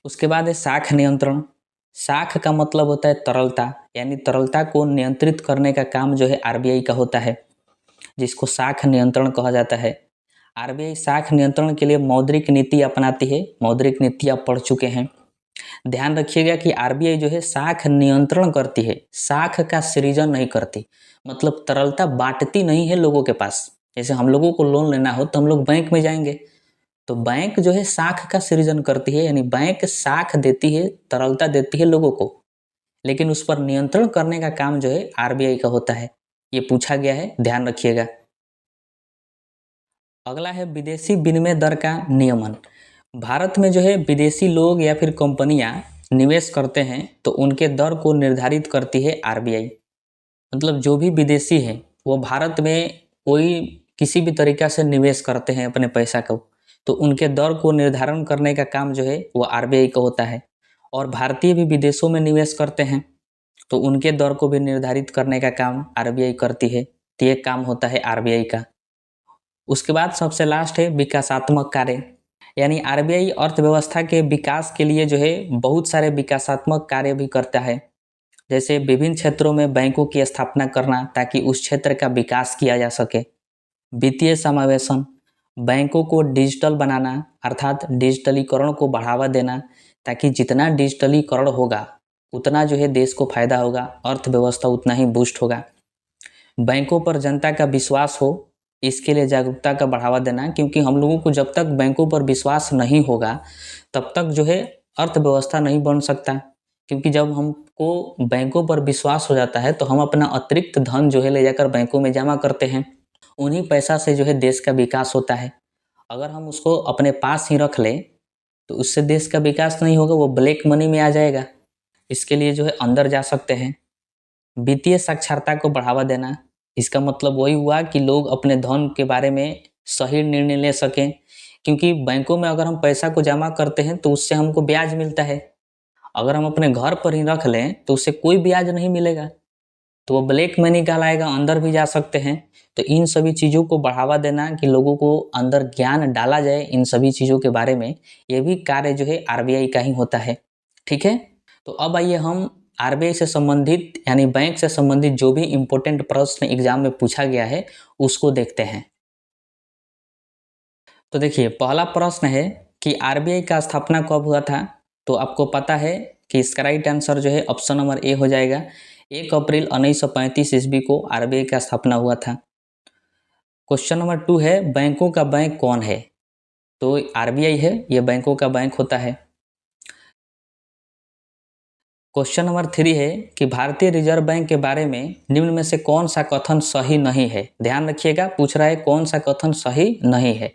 उसके बाद है साख नियंत्रण। साख का मतलब होता है तरलता, यानी तरलता को नियंत्रित करने का काम जो है आरबीआई का होता है, जिसको साख नियंत्रण कहा जाता है। आरबीआई साख नियंत्रण के लिए मौद्रिक नीति अपनाती है। मौद्रिक नीति आप पढ़ चुके हैं। ध्यान रखिएगा कि आरबीआई जो है साख नियंत्रण करती है, साख का सृजन नहीं करती। मतलब तरलता बांटती नहीं है लोगों के पास। जैसे हम लोगों को लोन लेना हो तो हम लोग बैंक में जाएंगे, तो बैंक जो है साख का सृजन करती है, यानी बैंक साख देती है, तरलता देती है लोगों को, लेकिन उस पर नियंत्रण करने का काम जो है आरबीआई का होता है। ये पूछा गया है, ध्यान रखिएगा। अगला है विदेशी विनिमय दर का नियमन। भारत में जो है विदेशी लोग या फिर कंपनियां निवेश करते हैं तो उनके दर को निर्धारित करती है आरबीआई। मतलब जो भी विदेशी हैं वो भारत में कोई किसी भी तरीका से निवेश करते हैं अपने पैसा को, तो उनके दर को निर्धारण करने का काम जो है वो आरबीआई का होता है। और भारतीय भी विदेशों में निवेश करते हैं तो उनके दर को भी निर्धारित करने का काम आरबीआई करती है। तो ये काम होता है आरबीआई का। उसके बाद सबसे लास्ट है विकासात्मक कार्य, यानी आरबीआई अर्थव्यवस्था के विकास के लिए जो है बहुत सारे विकासात्मक कार्य भी करता है। जैसे विभिन्न क्षेत्रों में बैंकों की स्थापना करना ताकि उस क्षेत्र का विकास किया जा सके। वित्तीय समावेशन, बैंकों को डिजिटल बनाना अर्थात डिजिटलीकरण को बढ़ावा देना, ताकि जितना डिजिटलीकरण होगा उतना जो है देश को फायदा होगा, अर्थव्यवस्था उतना ही बूस्ट होगा। बैंकों पर जनता का विश्वास हो, इसके लिए जागरूकता का बढ़ावा देना, क्योंकि हम लोगों को जब तक बैंकों पर विश्वास नहीं होगा तब तक जो है अर्थव्यवस्था नहीं बन सकता। क्योंकि जब हमको बैंकों पर विश्वास हो जाता है तो हम अपना अतिरिक्त धन जो है ले जाकर बैंकों में जमा करते हैं, उन्हीं पैसा से जो है देश का विकास होता है। अगर हम उसको अपने पास ही रख लें तो उससे देश का विकास नहीं होगा, वो ब्लैक मनी में आ जाएगा। इसके लिए जो है अंदर जा सकते हैं। वित्तीय साक्षरता को बढ़ावा देना, इसका मतलब वही हुआ कि लोग अपने धन के बारे में सही निर्णय ले सकें, क्योंकि बैंकों में अगर हम पैसा को जमा करते हैं तो उससे हमको ब्याज मिलता है। अगर हम अपने घर पर ही रख लें तो उससे कोई ब्याज नहीं मिलेगा, तो वो ब्लैक मनी कहलाएगा, अंदर भी जा सकते हैं। तो इन सभी चीज़ों को बढ़ावा देना कि लोगों को अंदर ज्ञान डाला जाए इन सभी चीज़ों के बारे में, ये भी कार्य जो है आरबीआई का ही होता है। ठीक है, तो अब आइए हम आरबीआई से संबंधित यानी बैंक से संबंधित जो भी इम्पोर्टेंट प्रश्न एग्जाम में पूछा गया है उसको देखते हैं। तो देखिए पहला प्रश्न है कि आरबीआई का स्थापना कब हुआ था। तो आपको पता है कि इसका राइट आंसर जो है ऑप्शन नंबर ए हो जाएगा। 1 अप्रैल 1935 ईस्वी को आरबीआई का स्थापना हुआ था। क्वेश्चन नंबर 2 है बैंकों का बैंक कौन है। तो आरबीआई है, यह बैंकों का बैंक होता है। क्वेश्चन नंबर 3 है कि भारतीय रिजर्व बैंक के बारे में निम्न में से कौन सा कथन सही नहीं है। ध्यान रखिएगा, पूछ रहा है कौन सा कथन सही नहीं है।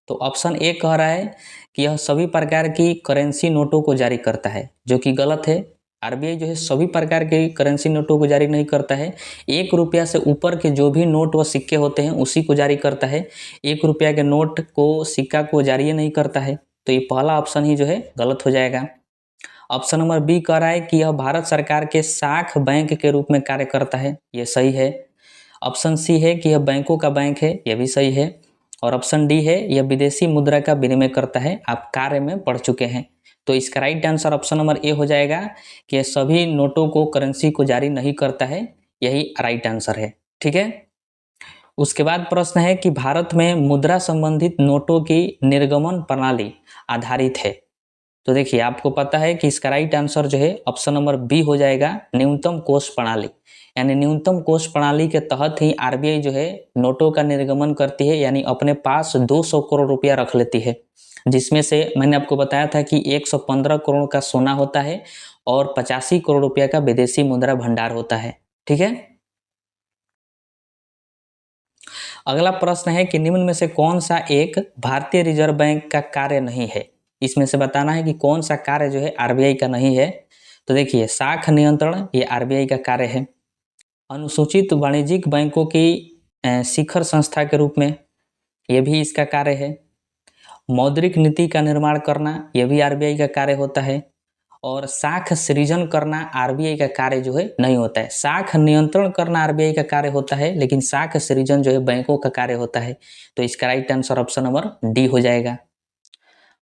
तो ऑप्शन ए कह रहा है कि यह सभी प्रकार की करेंसी नोटों को जारी करता है, जो कि गलत है। आरबीआई जो है सभी प्रकार के करेंसी नोटों को जारी नहीं करता है। 1 रुपया से ऊपर के जो भी नोट व सिक्के होते हैं उसी को जारी करता है। 1 रुपया के नोट को, सिक्का को जारी नहीं करता है। तो ये पहला ऑप्शन ही जो है गलत हो जाएगा। ऑप्शन नंबर बी कह रहा है कि यह भारत सरकार के साख बैंक के रूप में कार्य करता है, यह सही है। ऑप्शन सी है कि यह बैंकों का बैंक है, यह भी सही है। और ऑप्शन डी है यह विदेशी मुद्रा का विनिमय करता है, आप कार्य में पढ़ चुके हैं। तो इसका right answer option number A हो जाएगा कि यह सभी नोटों को, करेंसी को जारी नहीं करता है, यही राइट आंसर है। ठीक है, उसके बाद प्रश्न है कि भारत में मुद्रा संबंधित नोटों की निर्गमन प्रणाली आधारित है। तो देखिए आपको पता है कि इसका राइट आंसर जो है ऑप्शन नंबर बी हो जाएगा, न्यूनतम कोष प्रणाली। यानी न्यूनतम कोष प्रणाली के तहत ही आरबीआई जो है नोटों का निर्गमन करती है, यानी अपने पास 200 करोड़ रुपया रख लेती है। जिसमें से मैंने आपको बताया था कि 115 करोड़ का सोना होता है और 85 करोड़ रुपया का विदेशी मुद्रा भंडार होता है। ठीक है। अगला प्रश्न है कि निम्न में से कौन सा एक भारतीय रिजर्व बैंक का कार्य नहीं है। इसमें से बताना है कि कौन सा कार्य जो है आरबीआई का नहीं है। तो देखिए, साख नियंत्रण ये आरबीआई का कार्य है। अनुसूचित वाणिज्यिक बैंकों की शिखर संस्था के रूप में ये भी इसका कार्य है। मौद्रिक नीति का निर्माण करना यह भी आरबीआई का कार्य होता है। और साख सृजन करना आरबीआई का कार्य जो है नहीं होता है। साख नियंत्रण करना आरबीआई का कार्य होता है, लेकिन साख सृजन जो है बैंकों का कार्य होता है। तो इसका right answer option number D हो जाएगा।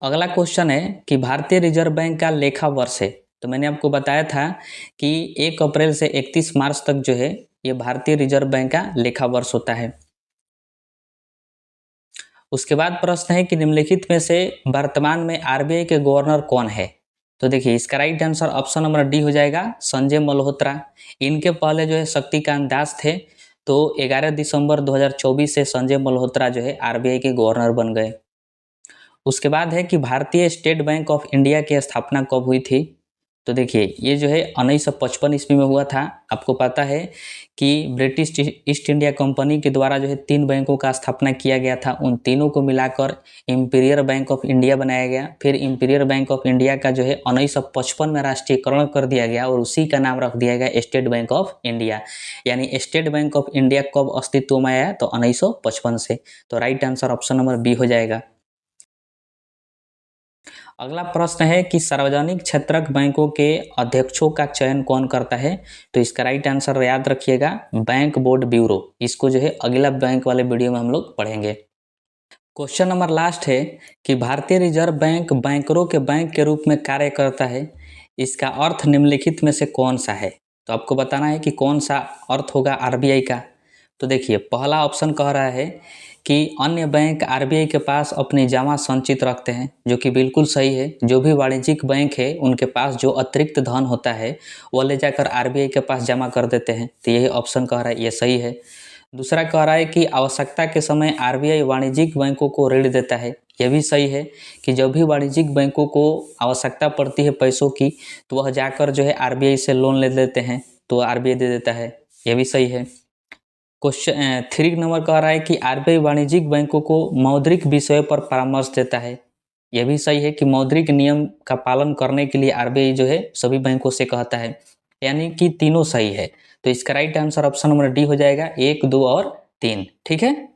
अगला क्वेश्चन है कि भारतीय रिजर्व बैंक का लेखा वर्ष है। तो मैंने आपको बताया था कि 1 अप्रैल से 31 मार्च तक जो है ये भारतीय रिजर्व बैंक का लेखा वर्ष होता है। उसके बाद प्रश्न है कि निम्नलिखित में से वर्तमान में आरबीआई के गवर्नर कौन है। तो देखिए, इसका right answer option number D हो जाएगा, संजय मल्होत्रा। इनके पहले जो है शक्तिकांत दास थे। तो 11 दिसंबर 2024 से संजय मल्होत्रा जो है आरबीआई के गवर्नर बन गए। उसके बाद है कि भारतीय स्टेट बैंक ऑफ इंडिया की स्थापना कब हुई थी। तो देखिए, ये जो है 1955 ईस्वी में हुआ था। आपको पता है कि ब्रिटिश ईस्ट इंडिया कंपनी के द्वारा जो है 3 बैंकों का स्थापना किया गया था। उन तीनों को मिलाकर इंपीरियल बैंक ऑफ इंडिया बनाया गया। फिर इंपीरियल बैंक ऑफ इंडिया का जो है 1955 में राष्ट्रीयकरण कर दिया गया और उसी का नाम रख दिया गया स्टेट बैंक ऑफ इंडिया। यानी स्टेट बैंक ऑफ इंडिया कब अस्तित्व में आया, तो 1955 से। तो right answer option number B हो जाएगा। अगला प्रश्न है कि सार्वजनिक क्षेत्रक बैंकों के अध्यक्षों का चयन कौन करता है। तो इसका राइट आंसर याद रखिएगा, बैंक बोर्ड ब्यूरो। इसको जो है अगला बैंक वाले वीडियो में हम लोग पढ़ेंगे। क्वेश्चन नंबर लास्ट है कि भारतीय रिजर्व बैंक बैंकरों के बैंक के रूप में कार्य करता है। इसका अर्थ निम्नलिखित में से कौन सा है। तो आपको बताना है कि कौन सा अर्थ होगा आरबीआई का। तो देखिए, पहला ऑप्शन कह रहा है कि अन्य बैंक आरबीआई के पास अपनी जमा संचित रखते हैं, जो कि बिल्कुल सही है। जो भी वाणिज्यिक बैंक है उनके पास जो अतिरिक्त धन होता है वो ले जाकर आरबीआई के पास जमा कर देते हैं। तो यही ऑप्शन कह रहा है, ये सही है। दूसरा कह रहा है कि आवश्यकता के समय आरबीआई वाणिज्यिक बैंकों को ऋण देता है। यह भी सही है कि जब भी वाणिज्यिक बैंकों को आवश्यकता पड़ती है पैसों की, तो वह जाकर जो है आरबीआई से लोन ले लेते हैं, तो आरबीआई दे देता है। यह भी सही है। क्वेश्चन 3 नंबर कह रहा है कि आरबीआई वाणिज्यिक बैंकों को मौद्रिक विषयों पर परामर्श देता है। यह भी सही है कि मौद्रिक नियम का पालन करने के लिए आरबीआई जो है सभी बैंकों से कहता है। यानी कि तीनों सही है। तो इसका right answer option number D हो जाएगा, 1, 2 और 3। ठीक है।